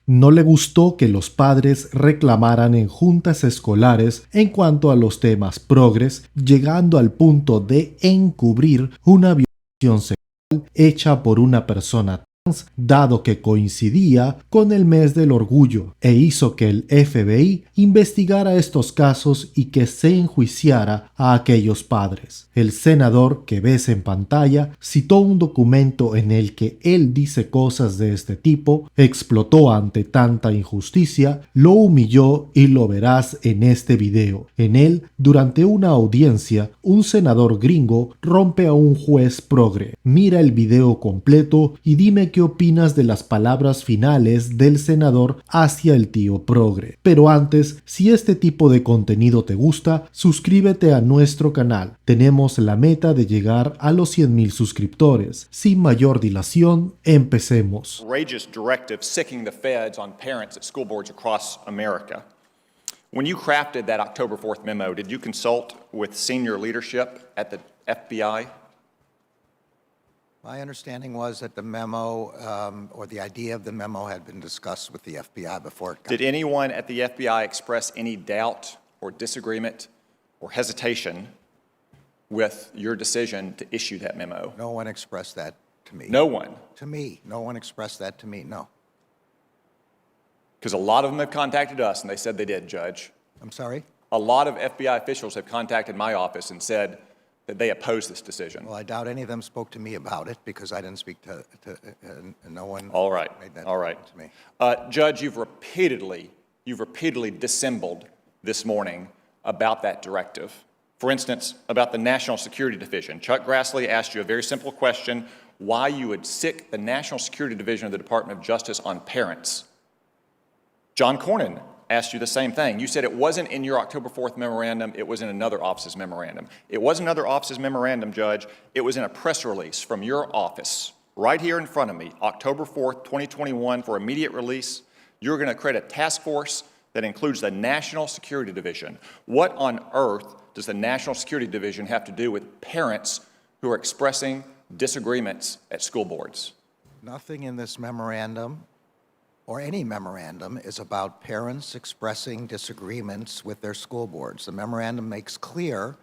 No le gustó que los padres reclamaran en juntas escolares en cuanto a los temas progres, llegando al punto de encubrir una violación sexual hecha por una persona trans, dado que coincidía con el mes del orgullo, e hizo que el FBI investigara estos casos y que se enjuiciara a aquellos padres. El senador que ves en pantalla citó un documento en el que él dice cosas de este tipo, explotó ante tanta injusticia, lo humilló y lo verás en este video. En él, durante una audiencia, un senador gringo rompe a un juez progre. Mira el video completo y dime qué opinas de las palabras finales del senador hacia el tío progre. Pero antes, si este tipo de contenido te gusta, suscríbete a nuestro canal. Tenemos la meta de llegar a los 100,000 suscriptores. Sin mayor dilación, empecemos. Outrageous directive sicking the feds on parents at school boards across America. When you crafted that October 4th memo, did you consult with senior leadership at the FBI? My understanding was that the memo, or the idea of the memo, had been discussed with the FBI before it got... Did anyone at the FBI express any doubt or disagreement or hesitation with your decision to issue that memo? No one expressed that to me. No one? To me. No one expressed that to me, no. Because a lot of them have contacted us, and they said they did, Judge. I'm sorry? A lot of FBI officials have contacted my office and said that they oppose this decision. Well, I doubt any of them spoke to me about it because I didn't speak to no one. All right. Made that All right. to me. Judge, you've repeatedly dissembled this morning about that directive. For instance, about the National Security Division. Chuck Grassley asked you a very simple question, why you would sick the National Security Division of the Department of Justice on parents. John Cornyn asked you the same thing. You said it wasn't in your October 4th memorandum, it was in another office's memorandum. It wasn't another office's memorandum, Judge. It was in a press release from your office, right here in front of me, October 4th, 2021, for immediate release. You're going to create a task force that includes the National Security Division. What on earth does the National Security Division have to do with parents who are expressing disagreements at school boards? Nothing in this memorandum or any memorandum is about parents expressing disagreements with their school boards. The memorandum makes clear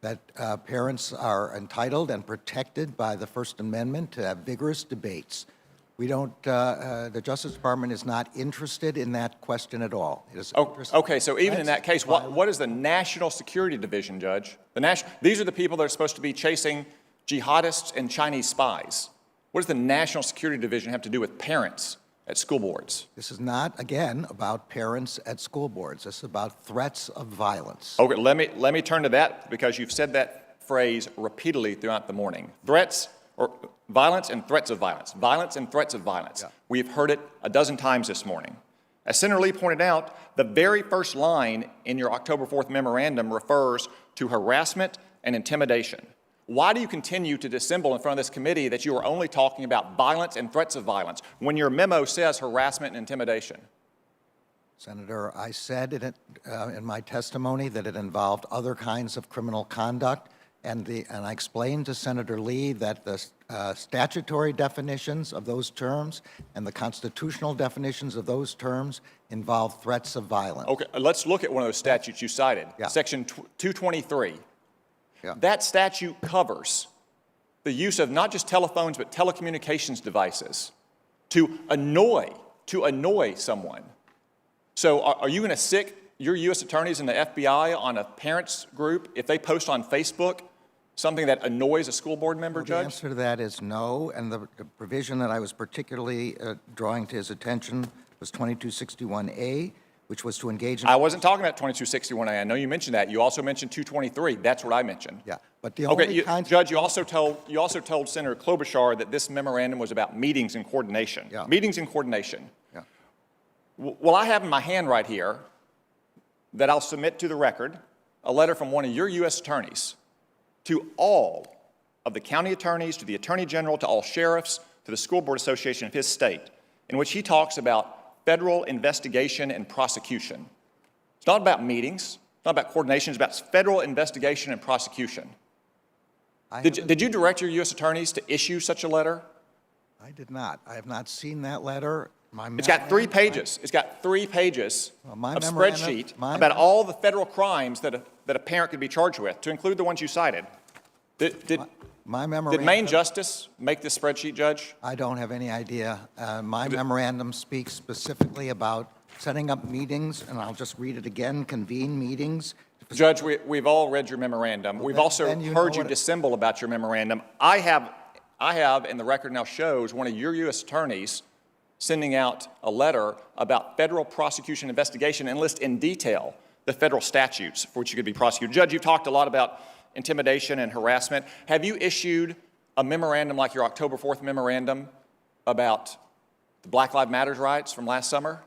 that parents are entitled and protected by the First Amendment to have vigorous debates. We don't, the Justice Department is not interested in that question at all. It is Okay, so even in that case, what is the National Security Division, Judge? These are the people that are supposed to be chasing jihadists and Chinese spies. What does the National Security Division have to do with parents at school boards? This is not, again, about parents at school boards. This is about threats of violence. Okay, let me turn to that because you've said that phrase repeatedly throughout the morning. Threats or violence and threats of violence. Violence and threats of violence. Yeah. We've heard it a dozen times this morning. As Senator Lee pointed out, the very first line in your October 4th memorandum refers to harassment and intimidation. Why do you continue to dissemble in front of this committee that you are only talking about violence and threats of violence when your memo says harassment and intimidation? Senator, I said in my testimony that it involved other kinds of criminal conduct, and I explained to Senator Lee that the statutory definitions of those terms and the constitutional definitions of those terms involve threats of violence. Okay, let's look at one of those statutes you cited, Section 223. Yeah. That statute covers the use of not just telephones, but telecommunications devices to annoy someone. So are you going to sick your U.S. attorneys and the FBI on a parents group if they post on Facebook something that annoys a school board member, Judge? The answer to that is no, and the provision that I was particularly drawing to his attention was 2261A, which was to engage in... I wasn't talking about 2261A. I know you mentioned that. You also mentioned 223. That's what I mentioned. Yeah, but the only Judge, you also told Senator Klobuchar that this memorandum was about meetings and coordination. Yeah. Meetings and coordination. Yeah. Well, I have in my hand right here that I'll submit to the record a letter from one of your U.S. attorneys to all of the county attorneys, to the Attorney General, to all sheriffs, to the School Board Association of his state, in which he talks about federal investigation and prosecution. It's not about meetings, it's not about coordination, it's about federal investigation and prosecution. Did you direct your U.S. attorneys to issue such a letter? I did not. I have not seen that letter. It's got 3 pages. It's got 3 pages my of memorandum- spreadsheet my- about all the federal crimes that a parent could be charged with, to include the ones you cited. Did Maine Justice make this spreadsheet, Judge? I don't have any idea. My memorandum speaks specifically about setting up meetings, and I'll just read it again, convene meetings. Judge, we've all read your memorandum. We've also heard you dissemble about your memorandum. I have, and the record now shows, one of your U.S. attorneys sending out a letter about federal prosecution investigation and list in detail the federal statutes for which you could be prosecuted. Judge, you've talked a lot about intimidation and harassment. Have you issued a memorandum like your October 4th memorandum about the Black Lives Matter riots from last summer?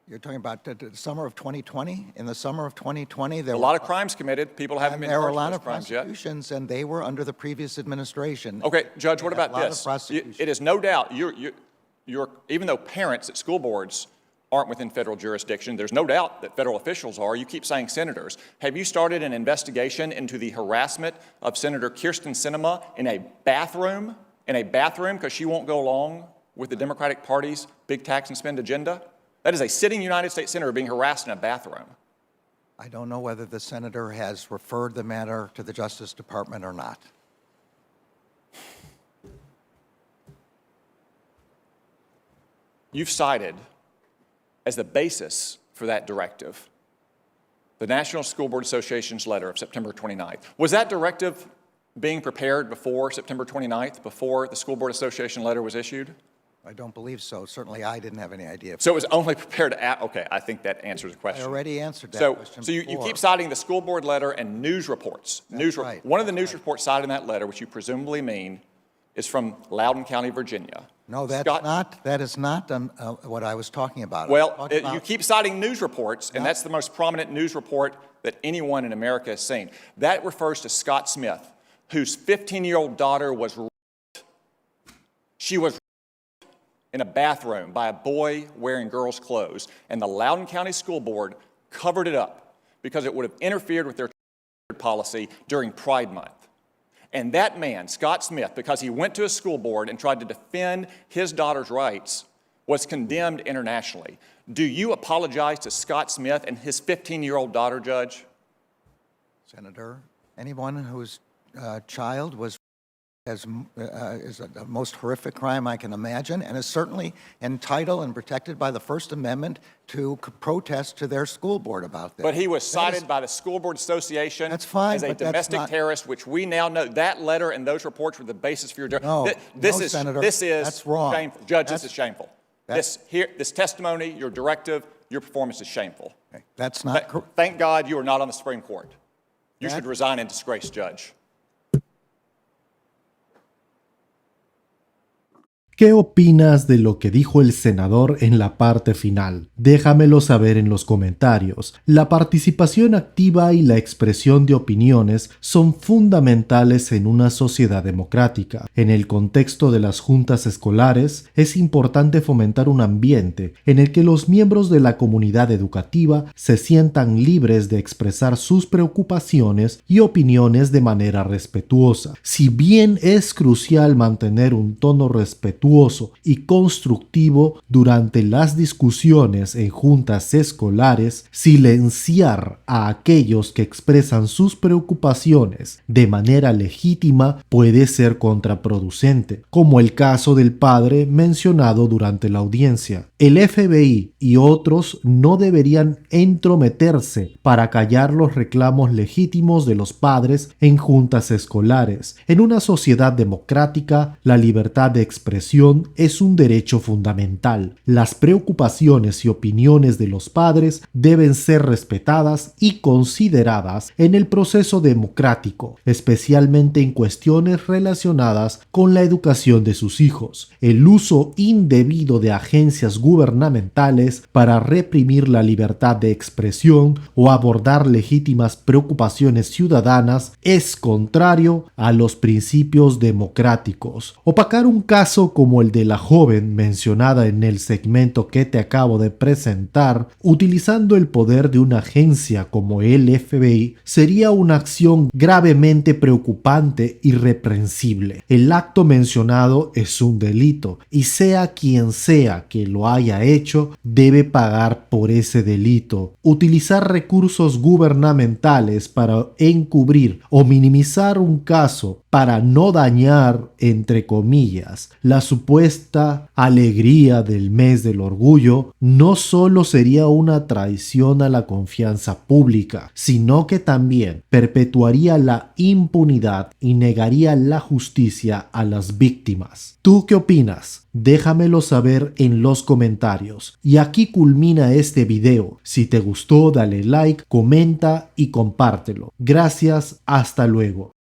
You're talking about the summer of 2020? In the summer of 2020, there A were lot of crimes committed. People haven't been there were a charged lot for of those crimes yet. prosecutions, and they were under the previous administration. Okay, Judge, what We had about a lot of this? prosecutions. It is no doubt, even though parents at school boards aren't within federal jurisdiction, there's no doubt that federal officials are. You keep saying senators. Have you started an investigation into the harassment of Senator Kyrsten Sinema in a bathroom? Because she won't go along with the Democratic Party's big tax and spend agenda? That is a sitting United States senator being harassed in a bathroom. I don't know whether the senator has referred the matter to the Justice Department or not. You've cited as the basis for that directive the National School Board Association's letter of September 29th. Was that directive being prepared before September 29th, before the School Board Association letter was issued? I don't believe so. Certainly, I didn't have any idea. So it was only prepared okay, I think that answers the I question. already answered that So question you before. keep citing the school board letter and news reports. Right. One of the news reports cited in that letter, which you presumably mean, is from Loudoun County, Virginia. No, that is not what I was talking about. Well, you keep citing news reports, and that's the most prominent news report that anyone in America has seen. That refers to Scott Smith, whose 15-year-old daughter was raped. She was in a bathroom by a boy wearing girls' clothes, and the Loudoun County School Board covered it up because it would have interfered with their policy during Pride Month. And that man, Scott Smith, because he went to a school board and tried to defend his daughter's rights, was condemned internationally. Do you apologize to Scott Smith and his 15-year-old daughter, Judge? Senator, anyone whose child was is the most horrific crime I can imagine, and is certainly entitled and protected by the First Amendment to protest to their school board about that. But he was cited by the School Board Association That's fine, as a but that's domestic not- terrorist, which we now know that letter and those reports were the basis for your No, Senator, this is that's wrong. shameful. Judge, this That's- is shameful. that's- This testimony, your directive, your performance is shameful. That's not correct. Thank God you are not on the Supreme Court. You That- should resign in disgrace, Judge. ¿Qué opinas de lo que dijo el senador en la parte final? Déjamelo saber en los comentarios. La participación activa y la expresión de opiniones son fundamentales en una sociedad democrática. En el contexto de las juntas escolares, es importante fomentar un ambiente en el que los miembros de la comunidad educativa se sientan libres de expresar sus preocupaciones y opiniones de manera respetuosa. Si bien es crucial mantener un tono respetuoso y constructivo durante las discusiones en juntas escolares, silenciar a aquellos que expresan sus preocupaciones de manera legítima puede ser contraproducente, como el caso del padre mencionado durante la audiencia. El FBI y otros no deberían entrometerse para callar los reclamos legítimos de los padres en juntas escolares. En una sociedad democrática, la libertad de expresión es un derecho fundamental. Las preocupaciones y opiniones de los padres deben ser respetadas y consideradas en el proceso democrático, especialmente en cuestiones relacionadas con la educación de sus hijos. El uso indebido de agencias gubernamentales para reprimir la libertad de expresión o abordar legítimas preocupaciones ciudadanas es contrario a los principios democráticos. Opacar un caso como como el de la joven mencionada en el segmento que te acabo de presentar, utilizando el poder de una agencia como el FBI, sería una acción gravemente preocupante y reprensible. El acto mencionado es un delito y sea quien sea que lo haya hecho, debe pagar por ese delito. Utilizar recursos gubernamentales para encubrir o minimizar un caso para no dañar, entre comillas, la supuesta alegría del mes del orgullo, no solo sería una traición a la confianza pública, sino que también perpetuaría la impunidad y negaría la justicia a las víctimas. ¿Tú qué opinas? Déjamelo saber en los comentarios. Y aquí culmina este video. Si te gustó, dale like, comenta y compártelo. Gracias, hasta luego.